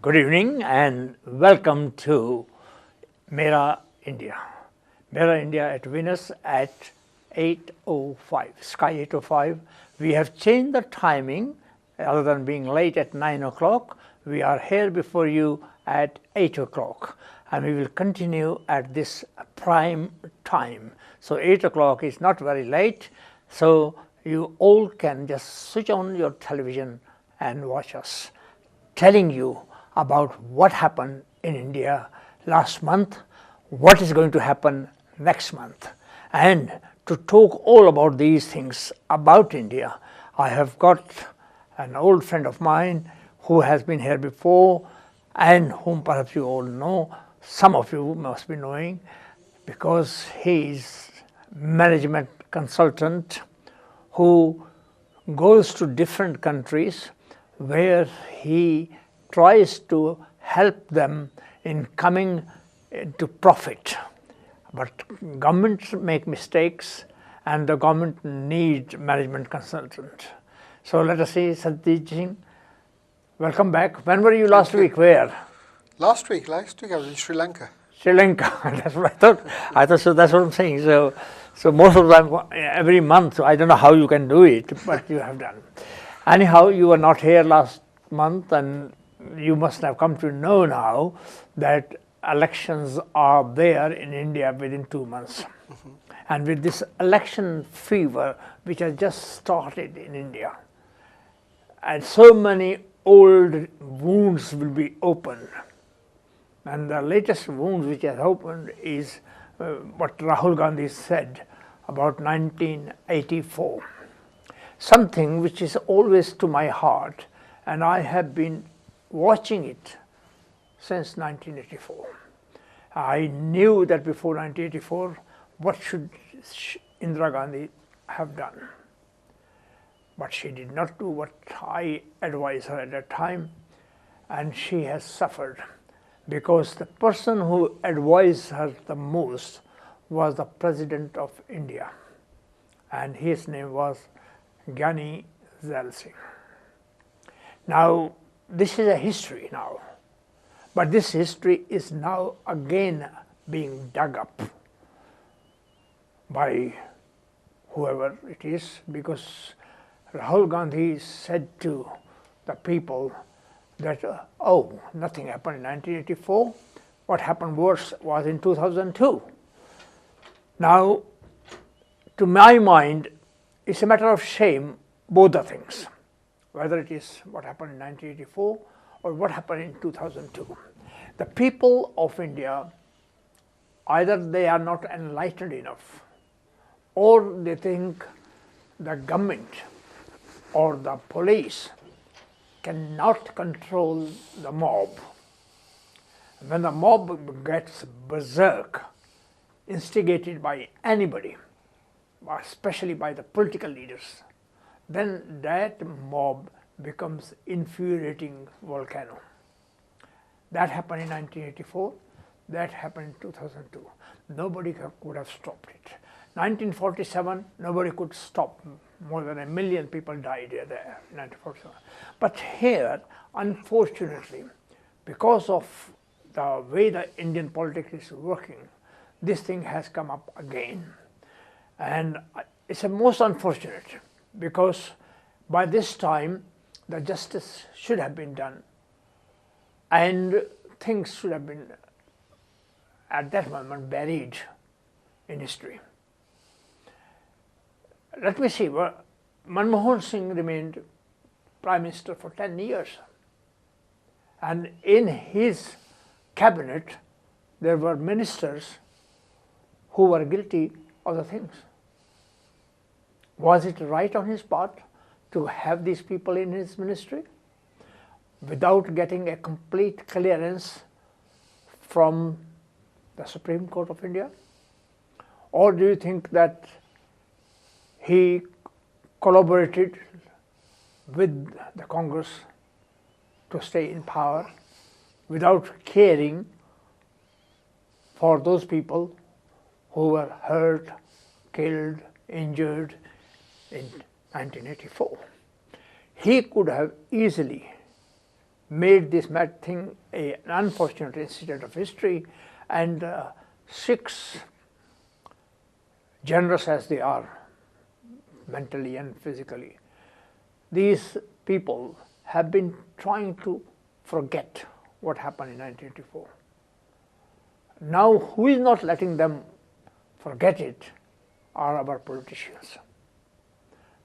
Good evening and welcome to Mera India. Mera India at Venus at 8:05, Sky 8:05. We have changed the timing. Other than being late at 9 o'clock, we are here before you at 8 o'clock, and we will continue at this prime time. So 8 o'clock is not very late, so you all can just switch on your television and watch us, telling you about what happened in India last month, what is going to happen next month. And to talk all about these things about India, I have got an old friend of mine who has been here before and whom perhaps you all know. Some of you must be knowing because he is management consultant who goes to different countries where he tries to help them in coming to profit. But governments make mistakes and the government needs management consultant. So let us see, Satyadeep Singh, welcome back. When were you last week? Where? Last week I was in Sri Lanka. Sri Lanka, that's what I thought. So that's what I'm saying. So most of the time, every month, I don't know how you can do it, but you have done. Anyhow, you were not here last month, and you must have come to know now that elections are there in India within 2 months. Mm-hmm. And with this election fever, which has just started in India, and so many old wounds will be opened. And the latest wound which has opened is what Rahul Gandhi said about 1984. Something which is always to my heart, and I have been watching it since 1984. I knew that before 1984, what should Indira Gandhi have done? But she did not do what I advised her at that time, and she has suffered because the person who advised her the most was the President of India, and his name was Gyani Zail Singh. Now, this is a history now, but this history is now again being dug up by whoever it is, because Rahul Gandhi said to the people that, oh, nothing happened in 1984, what happened worse was in 2002. Now, to my mind, it's a matter of shame, both the things, whether it is what happened in 1984 or what happened in 2002. The people of India, either they are not enlightened enough, or they think the government or the police cannot control the mob. When the mob gets berserk, instigated by anybody, especially by the political leaders, then that mob becomes infuriating volcano. That happened in 1984, that happened in 2002. Nobody could have stopped it. 1947, nobody could stop. More than 1 million people died there in 1947. But here, unfortunately, because of the way the Indian politics is working, this thing has come up again. And it's a most unfortunate, because by this time the justice should have been done and things should have been at that moment buried in history. Let me see, Manmohan Singh remained Prime Minister for 10 years, and in his cabinet there were ministers who were guilty of the things. Was it right on his part to have these people in his ministry without getting a complete clearance from the Supreme Court of India? Or do you think that he collaborated with the Congress to stay in power without caring for those people who were hurt, killed, injured in 1984? He could have easily made this mad thing an unfortunate incident of history, and Sikhs, generous as they are, mentally and physically, these people have been trying to forget what happened in 1984. Now, who is not letting them forget it are our politicians.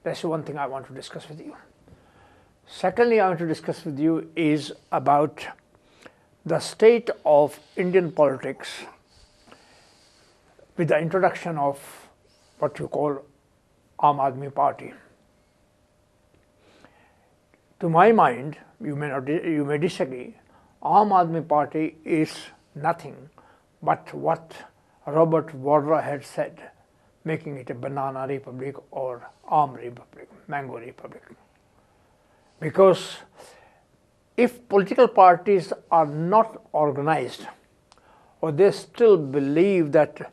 That's one thing I want to discuss with you. Secondly, I want to discuss with you is about the state of Indian politics with the introduction of what you call Aam Aadmi Party. To my mind, you may disagree, Aam Aadmi Party is nothing but what Robert Waldra had said, making it a banana republic or Aam republic, mango republic. Because if political parties are not organized, or they still believe that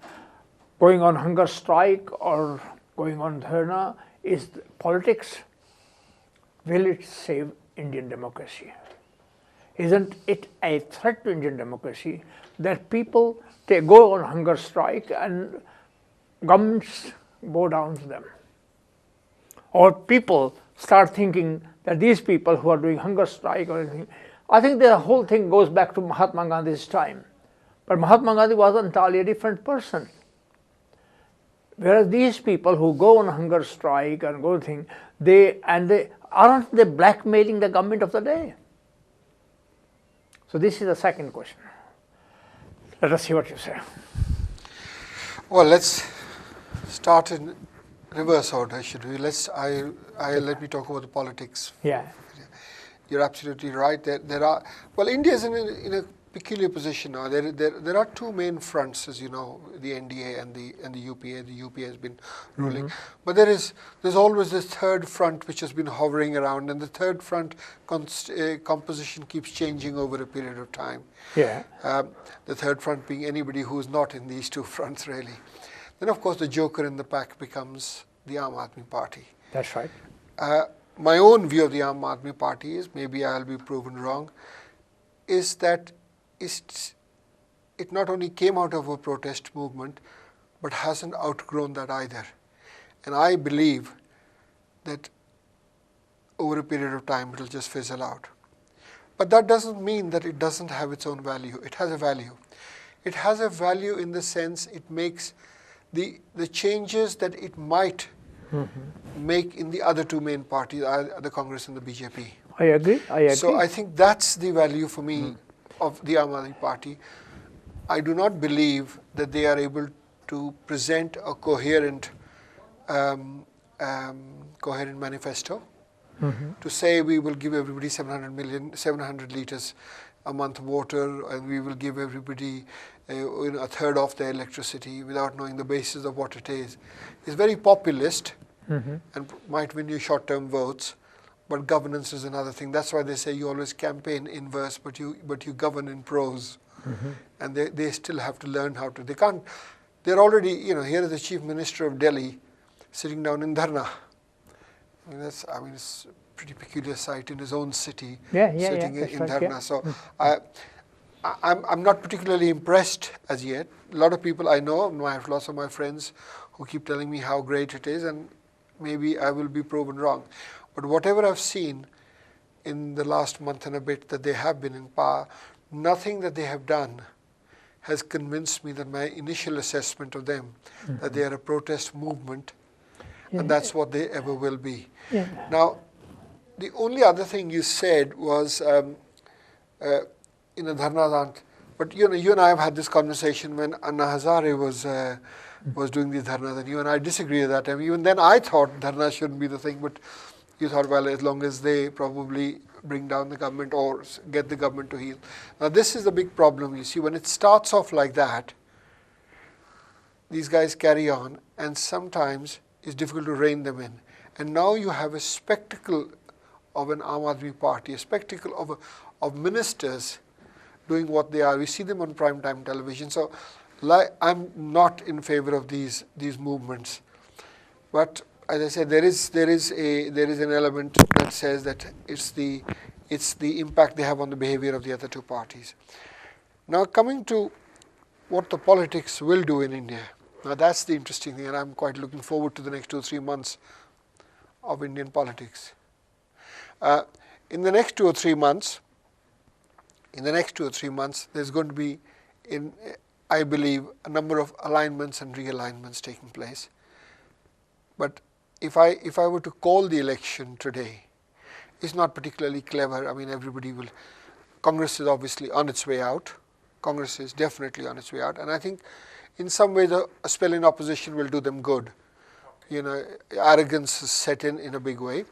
going on hunger strike or going on dharna is politics, will it save Indian democracy? Isn't it a threat to Indian democracy that people go on hunger strike and governments bow down to them? Or people start thinking that these people who are doing hunger strike or anything, I think the whole thing goes back to Mahatma Gandhi's time. But Mahatma Gandhi was an entirely different person. Whereas these people who go on hunger strike and go thing, aren't they blackmailing the government of the day? So this is the second question. Let us see what you say. Well, let's start in reverse order, should we? Let me talk about the politics. Yeah. You're absolutely right. There are, well, India is in a peculiar position now. There are two main fronts, as you know, the NDA and the UPA. The UPA has been ruling, but there's always this third front which has been hovering around, and the third front composition keeps changing over a period of time. Yeah. The third front being anybody who is not in these two fronts, really. Then, of course, the joker in the pack becomes the Aam Aadmi Party. That's right. My own view of the Aam Aadmi Party is, maybe I'll be proven wrong, is that it not only came out of a protest movement, but hasn't outgrown that either. And I believe that over a period of time, it'll just fizzle out. But that doesn't mean that it doesn't have its own value. It has a value. It has a value in the sense it makes the changes that it might make in the other two main parties, the Congress and the BJP. I agree. So I think that's the value for me of the Aam Aadmi Party. I do not believe that they are able to present a coherent manifesto to say we will give everybody 700 liters a month of water, and we will give everybody a third of their electricity without knowing the basis of what it is. It's very populist and might win you short-term votes, but governance is another thing. That's why they say you always campaign in verse, but you govern in prose. And they still have to learn how to. They can't. They're already, here is the Chief Minister of Delhi sitting down in dharna. It's a pretty peculiar sight in his own city, sitting in dharna. Yeah. So I'm not particularly impressed as yet. A lot of people I know, I have lots of my friends who keep telling me how great it is, and maybe I will be proven wrong. But whatever I've seen in the last month and a bit that they have been in power, nothing that they have done has convinced me that my initial assessment of them, that they are a protest movement, and that's what they ever will be. Yeah. Now, the only other thing you said was, dharnas aren't, but you and I have had this conversation when Anna Hazare was doing these dharnas, and you and I disagree at that time. Even then I thought dharna shouldn't be the thing, but you thought, well, as long as they probably bring down the government or get the government to heel. Now, this is the big problem. You see, when it starts off like that, these guys carry on, and sometimes it's difficult to rein them in. And now you have a spectacle of an Aam Aadmi Party, a spectacle of ministers doing what they are. We see them on primetime television. So I'm not in favor of these movements. But as I said, there is an element that says that it's the it's the impact they have on the behavior of the other two parties. Now coming to what the politics will do in India. Now that's the interesting thing, and I'm quite looking forward to the next 2 or 3 months of Indian politics. In the next 2 or 3 months, there's going to be, I believe, a number of alignments and realignments taking place. But if I were to call the election today, it's not particularly clever. I mean, Congress is obviously on its way out. Congress is definitely on its way out, and I think in some ways a spell in opposition will do them good. You know, arrogance is set in a big way.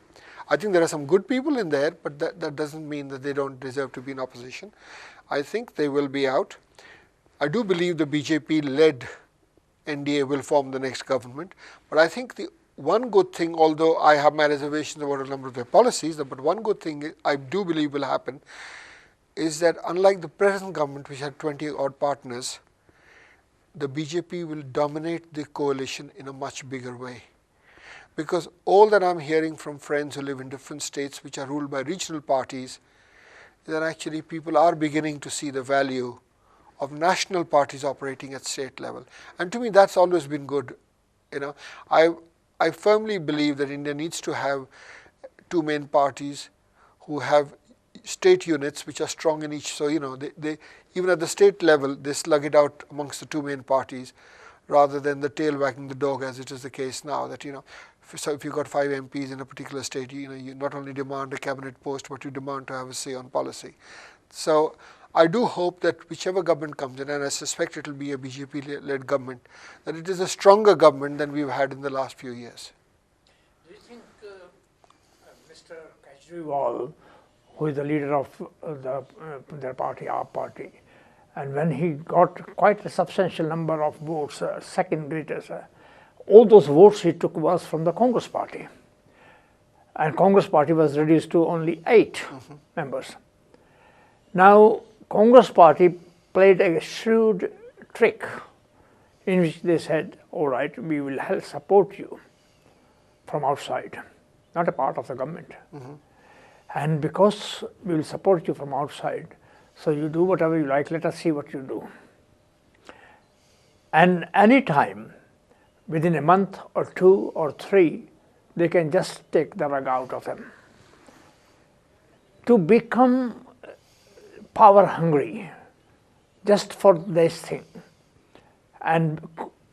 I think there are some good people in there, but that doesn't mean that they don't deserve to be in opposition. I think they will be out. I do believe the BJP-led NDA will form the next government, but I think the one good thing, although I have my reservations about a number of their policies, but one good thing I do believe will happen is that unlike the present government, which had 20 odd partners, the BJP will dominate the coalition in a much bigger way. Because all that I'm hearing from friends who live in different states which are ruled by regional parties, is that actually people are beginning to see the value of national parties operating at state level. And to me, that's always been good. You know, I firmly believe that India needs to have 2 main parties who have state units which are strong in each. So, you know, they even at the state level, they slug it out amongst the 2 main parties rather than the tail wagging the dog, as it is the case now, that, you know, so if you've got 5 MPs in a particular state, you know, you not only demand a cabinet post, but you demand to have a say on policy. So I do hope that whichever government comes in, and I suspect it will be a BJP-led government, that it is a stronger government than we've had in the last few years. Do you think Mr. Kejriwal, who is the leader of their party, our party, and when he got quite a substantial number of votes, second greatest, all those votes he took was from the Congress party. And Congress party was reduced to only 8 members. Now, Congress party played a shrewd trick in which they said, all right, we will help support you from outside, not a part of the government. And because we will support you from outside, so you do whatever you like, let us see what you do. And any time, within a month or 2 or 3, they can just take the rug out of them. To become power hungry just for this thing and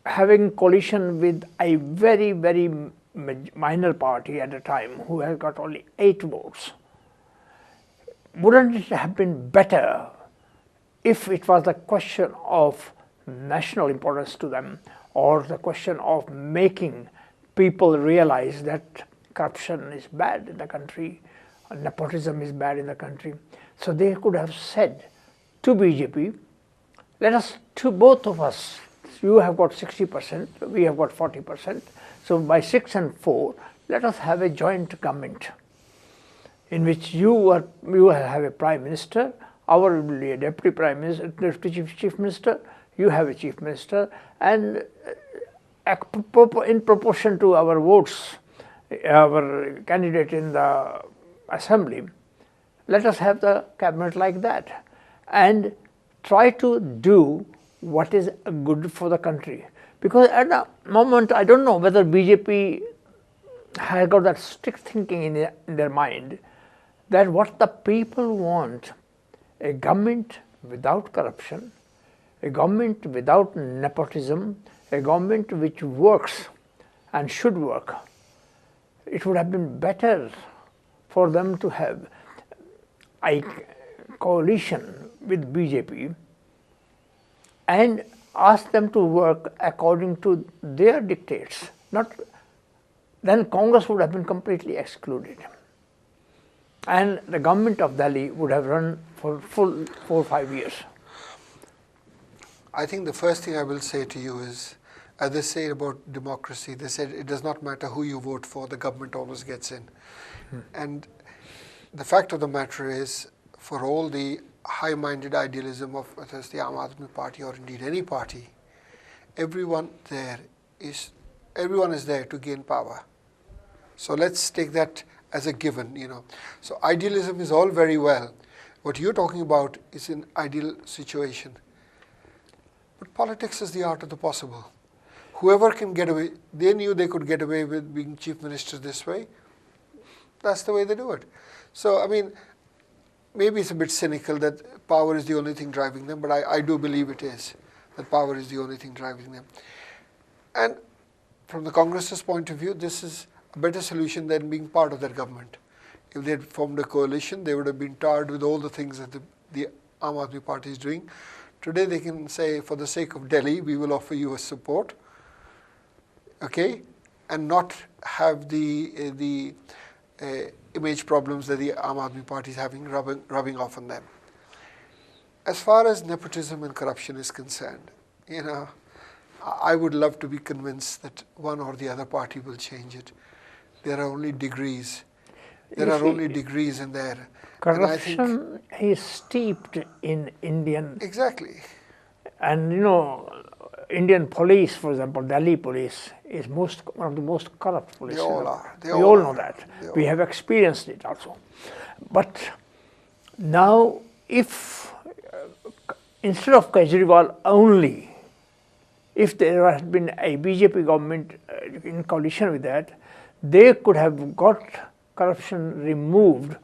having coalition with a very, very minor party at the time who has got only 8 votes, wouldn't it have been better if it was a question of national importance to them, or the question of making people realize that corruption is bad in the country, nepotism is bad in the country? So they could have said to BJP, let us, to both of us, you have got 60%, we have got 40%, so by 6 and 4, let us have a joint government in which you will have a prime minister, our will be a deputy prime minister, deputy chief minister, you have a chief minister, and in proportion to our votes, our candidate in the assembly, let us have the cabinet like that and try to do what is good for the country. Because at the moment, I don't know whether BJP has got that strict thinking in their mind that what the people want, a government without corruption, a government without nepotism, a government which works and should work. It would have been better for them to have a coalition with BJP and ask them to work according to their dictates. Then Congress would have been completely excluded. And the government of Delhi would have run for full 4 or 5 years. I think the first thing I will say to you is, as they say about democracy, they said it does not matter who you vote for, the government always gets in. And the fact of the matter is, for all the high-minded idealism of whether it's the Aam Aadmi Party or indeed any party, everyone is there to gain power. So let's take that as a given, So idealism is all very well. What you're talking about is an ideal situation. But politics is the art of the possible. Whoever can get away, they knew they could get away with being chief minister this way. That's the way they do it. So, I mean, maybe it's a bit cynical that power is the only thing driving them, but I do believe it is, that power is the only thing driving them. And from the Congress's point of view, this is a better solution than being part of that government. If they had formed a coalition, they would have been tarred with all the things that the Aam Aadmi Party is doing. Today they can say, for the sake of Delhi, we will offer you a support, okay, and not have the image problems that the Aam Aadmi Party is having rubbing off on them. As far as nepotism and corruption is concerned, I would love to be convinced that one or the other party will change it. There are only degrees. There are only degrees in there. Corruption is steeped in Indian. Exactly. And Indian police, for example, Delhi police is one of the most corrupt police. They all are. We all know that. We have experienced it also. But now, if instead of Kejriwal only, if there had been a BJP government in coalition with that, they could have got corruption removed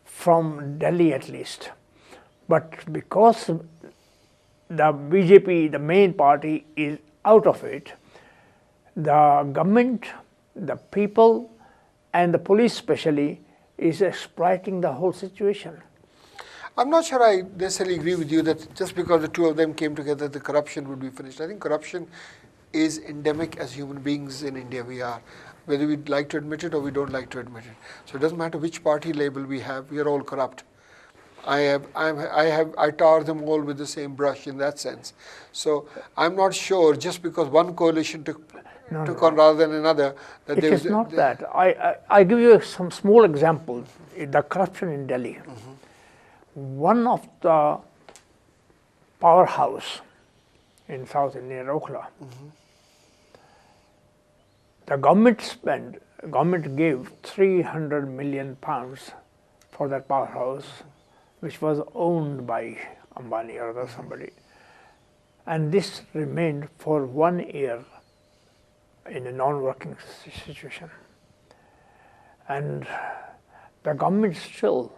from Delhi at least. But because the BJP, the main party, is out of it, the government, the people, and the police especially is exploiting the whole situation. I'm not sure I necessarily agree with you that just because the two of them came together, the corruption would be finished. I think corruption is endemic as human beings in India we are, whether we like to admit it or we don't like to admit it. So it doesn't matter which party label we have, we are all corrupt. I tar them all with the same brush in that sense. So I'm not sure just because one coalition took on rather than another that it is not that. I give you some small examples. The corruption in Delhi. One of the powerhouse in South India, Rokhla, the government gave 300 million pounds for that powerhouse, which was owned by Ambani or other somebody. And this remained for 1 year in a non-working situation. And the government still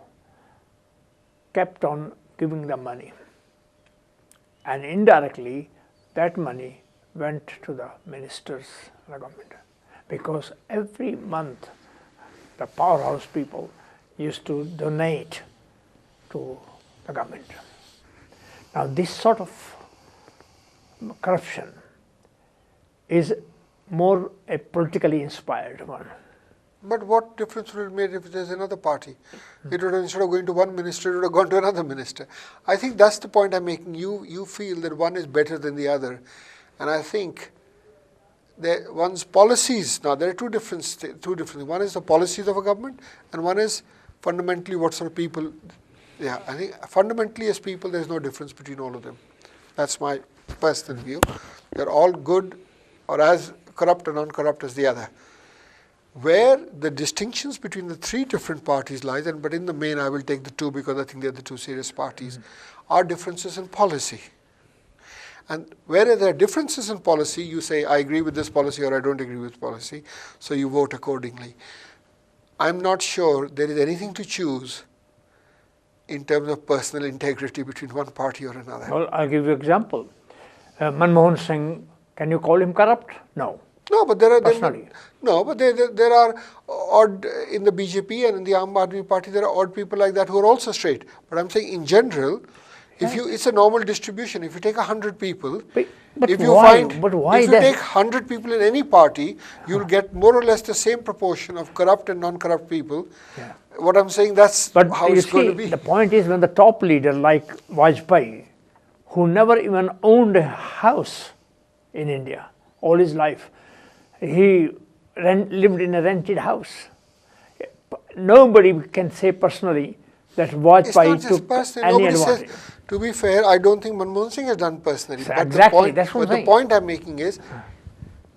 kept on giving the money. And indirectly, that money went to the ministers of the government. Because every month, the powerhouse people used to donate to the government. Now, this sort of corruption is more a politically inspired one. But what difference would it make if there's another party? It would have, instead of going to one minister, it would have gone to another minister. I think that's the point I'm making. You feel that one is better than the other. And I think that one's policies, now there are two different things. One is the policies of a government, and one is fundamentally what sort of people. Yeah, I think fundamentally as people, there's no difference between all of them. That's my personal view. They're all good or as corrupt or non-corrupt as the other. Where the distinctions between the three different parties lies, but in the main I will take the two because I think they're the two serious parties, are differences in policy. And where there are differences in policy, you say, I agree with this policy or I don't agree with policy, so you vote accordingly. I'm not sure there is anything to choose in terms of personal integrity between one party or another. Well, I'll give you an example. Manmohan Singh, can you call him corrupt? No. No, but there are personally. There are odd in the BJP and in the Aam Aadmi Party. There are odd people like that who are also straight. But I'm saying in general, it's a normal distribution. If you take 100 people, but if you why? take 100 people in any party, you'll get more or less the same proportion of corrupt and non-corrupt people. Yeah. What I'm saying, that's how it's going to be. The point is when the top leader like Vajpayee, who never even owned a house in India all his life, he lived in a rented house. Nobody can say personally that Vajpayee took any advantage. To be fair, I don't think Manmohan Singh has done personally. So exactly, that's what I'm saying. The point I'm making is,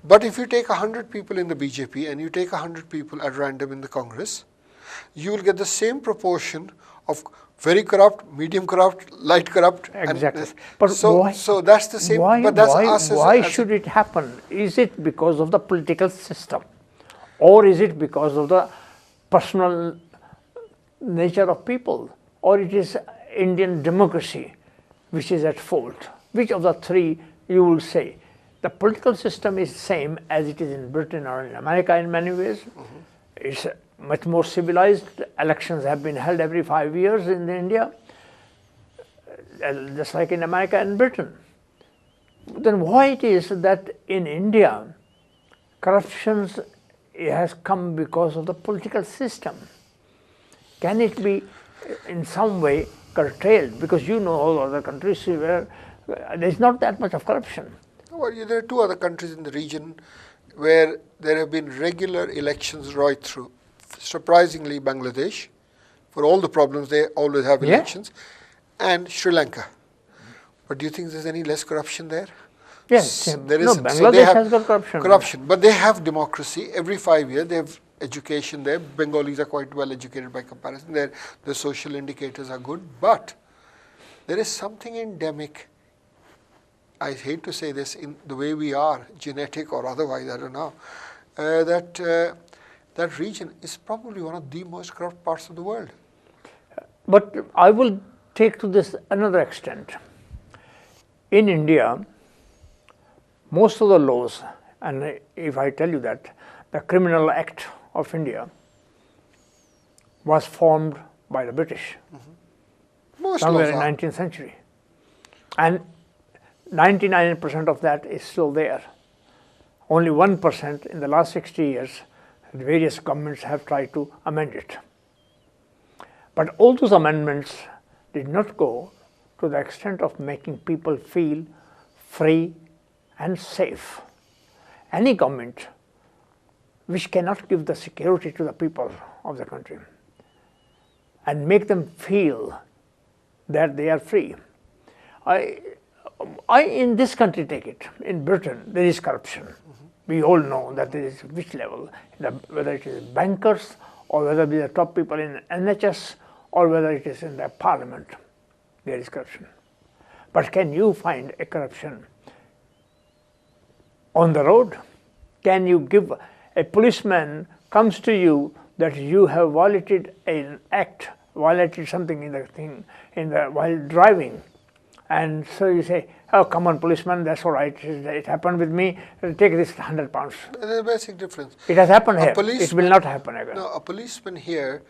but if you take 100 people in the BJP and you take 100 people at random in the Congress, you will get the same proportion of very corrupt, medium corrupt, light corrupt. Exactly. But so that's the same. But that's us why should it happen? Is it because of the political system, or is it because of the personal nature of people, or it is Indian democracy which is at fault? Which of the three you will say? The political system is same as it is in Britain or in America in many ways. It's much more civilized. Elections have been held every 5 years in India, just like in America and Britain. Then why it is that in India, corruption has come because of the political system? Can it be in some way curtailed? Because you know all other countries where there's not that much of corruption. Well, there are two other countries in the region where there have been regular elections right through. Surprisingly, Bangladesh, for all the problems, they always have elections, and Sri Lanka. But do you think there's any less corruption there? Yes, there no, isn't. Bangladesh has got corruption. But they have democracy every 5 years. They have education there. Bengalis are quite well educated by comparison. The social indicators are good. But there is something endemic. I hate to say this, in the way we are, genetic or otherwise, I don't know, that region is probably one of the most corrupt parts of the world. But I will take to this another extent. In India, most of the laws, and if I tell you that the Criminal Act of India was formed by the British somewhere in the 19th century. And 99% of that is still there. Only 1% in the last 60 years, various governments have tried to amend it. But all those amendments did not go to the extent of making people feel free and safe. Any government which cannot give the security to the people of the country and make them feel that they are free. In this country, take it, in Britain, there is corruption. We all know that there is which level, whether it is bankers or whether it is the top people in NHS or whether it is in the parliament, there is corruption. But can you find a corruption on the road? Can you give a policeman comes to you that you have violated an act, violated something in the thing while driving? And so you say, oh, come on, policeman, that's all right. It happened with me. Take this £100. There's a basic difference. It has happened here. It will not happen again. No, a policeman here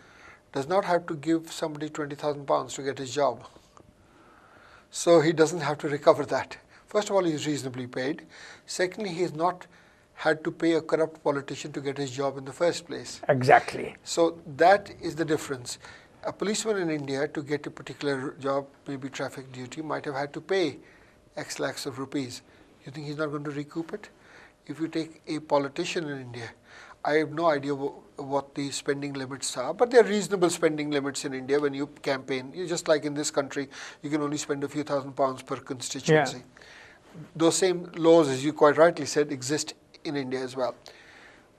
does not have to give somebody £20,000 to get his job. So he doesn't have to recover that. First of all, he's reasonably paid. Secondly, he has not had to pay a corrupt politician to get his job in the first place. Exactly. So that is the difference. A policeman in India, to get a particular job, maybe traffic duty, might have had to pay X lakhs of rupees. You think he's not going to recoup it? If you take a politician in India, I have no idea what the spending limits are, but there are reasonable spending limits in India when you campaign. Just like in this country, you can only spend a few £1,000s per constituency. Yeah. Those same laws, as you quite rightly said, exist in India as well.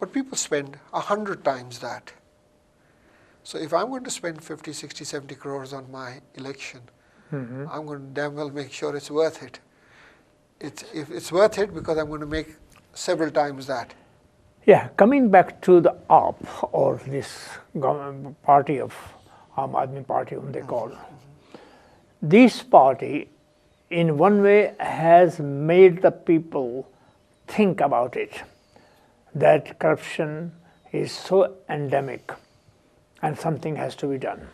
But people spend 100 times that. So if I'm going to spend 50, 60, 70 crores on my election, I'm going to damn well make sure it's worth it. It's worth it because I'm going to make several times that. Yeah, coming back to the AAP, or this government party of Aam Aadmi Party, whom they call. This party, in one way, has made the people think about it, that corruption is so endemic and something has to be done.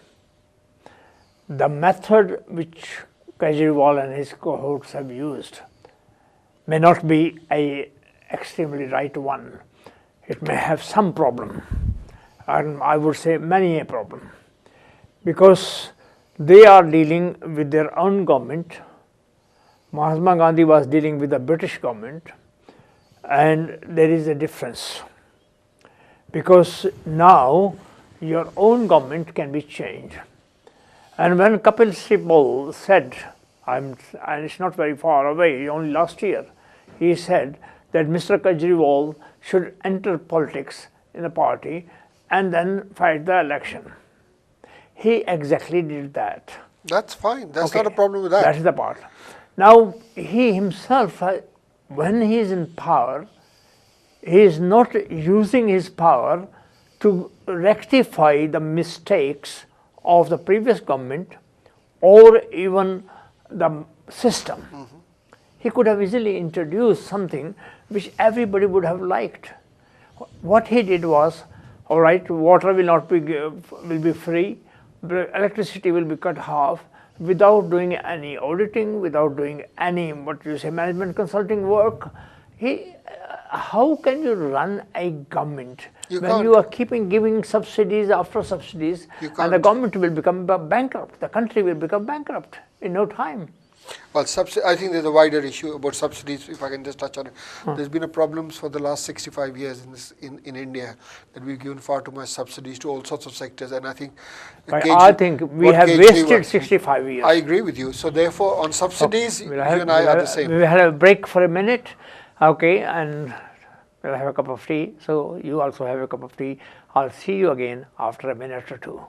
The method which Kejriwal and his cohorts have used may not be an extremely right one. It may have some problem, and I would say many a problem, because they are dealing with their own government. Mahatma Gandhi was dealing with the British government, and there is a difference, because now your own government can be changed. And when Kapil Sibal said, and it's not very far away, only last year, he said that Mr. Kejriwal should enter politics in the party and then fight the election. He exactly did that. That's fine. That's Okay. not a problem with that. That is the part. Now, he himself, when he is in power, he is not using his power to rectify the mistakes of the previous government or even the system. He could have easily introduced something which everybody would have liked. What he did was, all right, water will be free, electricity will be cut half, without doing any auditing, without doing any management consulting work. How can you run a government when you are giving subsidies after subsidies, and the government will become bankrupt? The country will become bankrupt in no time. Well, I think there's a wider issue about subsidies, if I can just touch on it. There's been a problem for the last 65 years in India that we've given far too much subsidies to all sorts of sectors, and I think I think we have wasted 65 years. I agree with you. So therefore, on subsidies, you and I are the same. We had a break for a minute, okay, and we'll have a cup of tea. So you also have a cup of tea. I'll see you again after a minute or two.